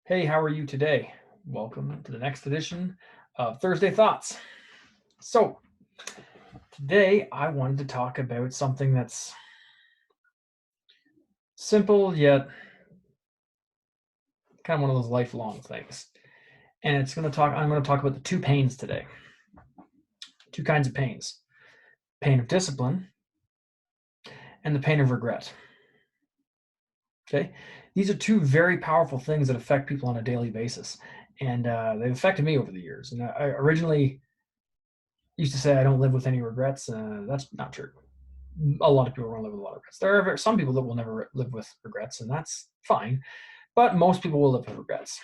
Hey, how are you today? Welcome to the next edition of Thursday Thoughts. So, today I wanted to talk about something that's simple yet kind of one of those lifelong things. And I'm going to talk about the two pains today. Two kinds of pains. Pain of discipline and the pain of regret. Okay? These are two very powerful things that affect people on a daily basis. And they've affected me over the years. And I originally used to say I don't live with any regrets. That's not true. A lot of people won't live with a lot of regrets. There are some people that will never live with regrets, and that's fine. But most people will live with regrets.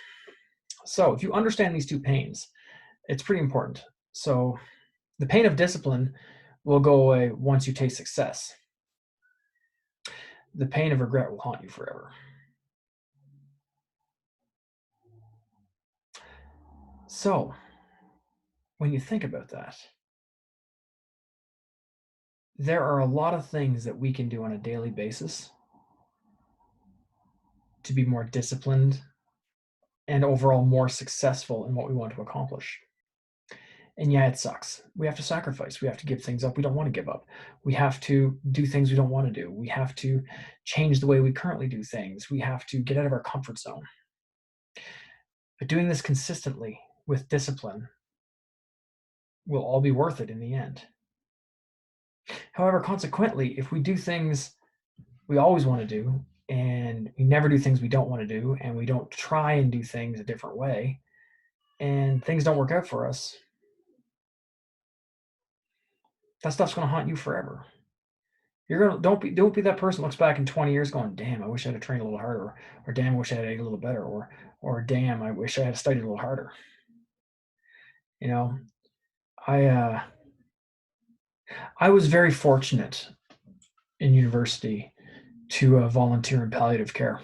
So if you understand these two pains, it's pretty important. So the pain of discipline will go away once you taste success. The pain of regret will haunt you forever. So when you think about that, there are a lot of things that we can do on a daily basis to be more disciplined and overall more successful in what we want to accomplish. And yeah, it sucks. We have to sacrifice. We have to give things up we don't want to give up. We have to do things we don't want to do. We have to change the way we currently do things. We have to get out of our comfort zone. But doing this consistently with discipline will all be worth it in the end. However, consequently, if we do things we always want to do and we never do things we don't want to do and we don't try and do things a different way and things don't work out for us, that stuff's going to haunt you forever. You're gonna don't be that person who looks back in 20 years going, damn, I wish I had trained a little harder, or damn, I wish I had ate a little better, or damn, I wish I had studied a little harder. You know, I I was very fortunate in university to volunteer in palliative care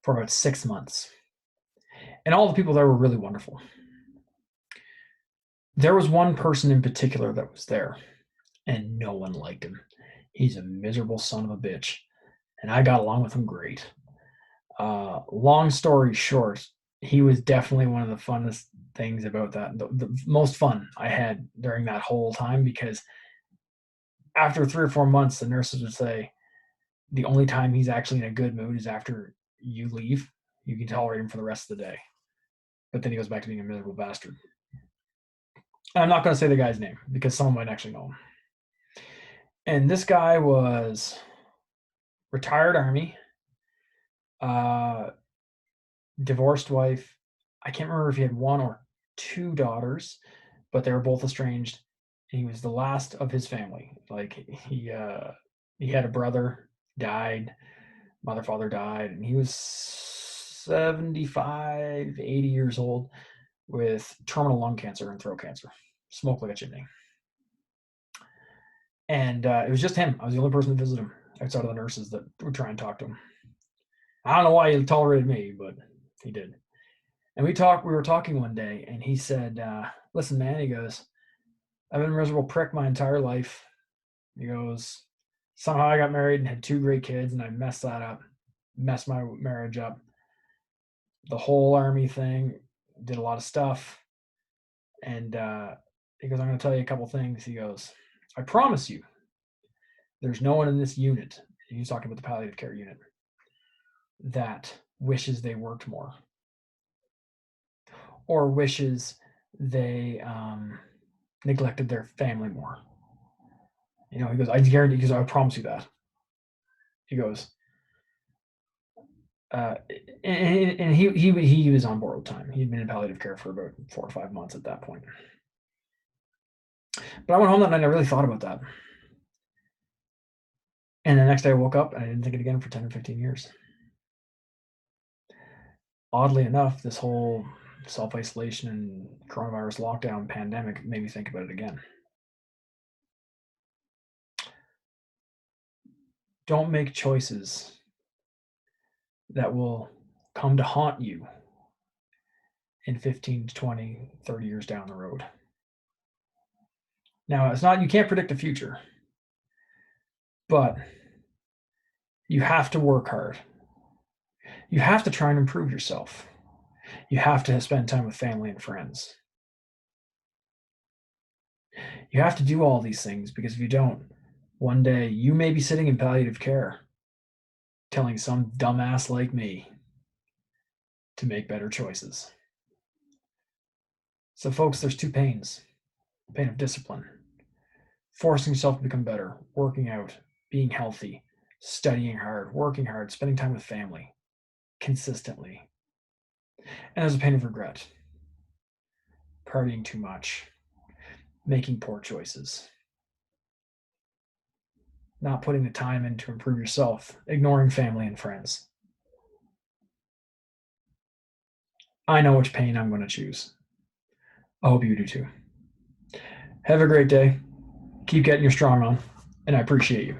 for about 6 months, and all the people there were really wonderful. There was one person in particular that was there, and no one liked him. He's a miserable son of a bitch, and I got along with him great. Long story short, he was definitely one of the funnest things about that. The most fun I had during that whole time because after 3 or 4 months, the nurses would say the only time he's actually in a good mood is after you leave. You can tolerate him for the rest of the day, but then he goes back to being a miserable bastard. And I'm not going to say the guy's name because someone might actually know him. And this guy was retired Army, uh, divorced wife. I can't remember if he had one or two daughters, but they were both estranged. He was the last of his family. Like he had a brother, died, mother, father died, and he was 75, 80 years old with terminal lung cancer and throat cancer. Smoked like a chimney. And it was just him. I was the only person to visit him outside of the nurses that would try and talk to him. I don't know why he tolerated me, but he did. And we were talking one day, and he said, listen, man, he goes, I've been a miserable prick my entire life. He goes, somehow I got married and had two great kids, and I messed that up, messed my marriage up. The whole Army thing, did a lot of stuff. And he goes, I'm going to tell you a couple things. He goes, I promise you, there's no one in this unit, he's talking about the palliative care unit, that wishes they worked more or wishes they neglected their family more. You know, he goes, I guarantee, because I promise you that. He goes, uh, and he was on borrowed time. He'd been in palliative care for about 4 or 5 months at that point. But I went home that night and I really thought about that. And the next day I woke up and I didn't think it again for 10 or 15 years. Oddly enough, this whole self-isolation and coronavirus lockdown pandemic made me think about it again. Don't make choices that will come to haunt you in 15 to 20, 30 years down the road. Now, it's not, you can't predict the future, but you have to work hard. You have to try and improve yourself. You have to spend time with family and friends. You have to do all these things because if you don't, one day you may be sitting in palliative care telling some dumbass like me to make better choices. So, folks, there's two pains: pain of discipline, forcing yourself to become better, working out, being healthy, studying hard, working hard, spending time with family consistently. And there's a pain of regret, partying too much, making poor choices, not putting the time in to improve yourself, ignoring family and friends. I know which pain I'm going to choose. I hope you do too. Have a great day. Keep getting your strong on, and I appreciate you.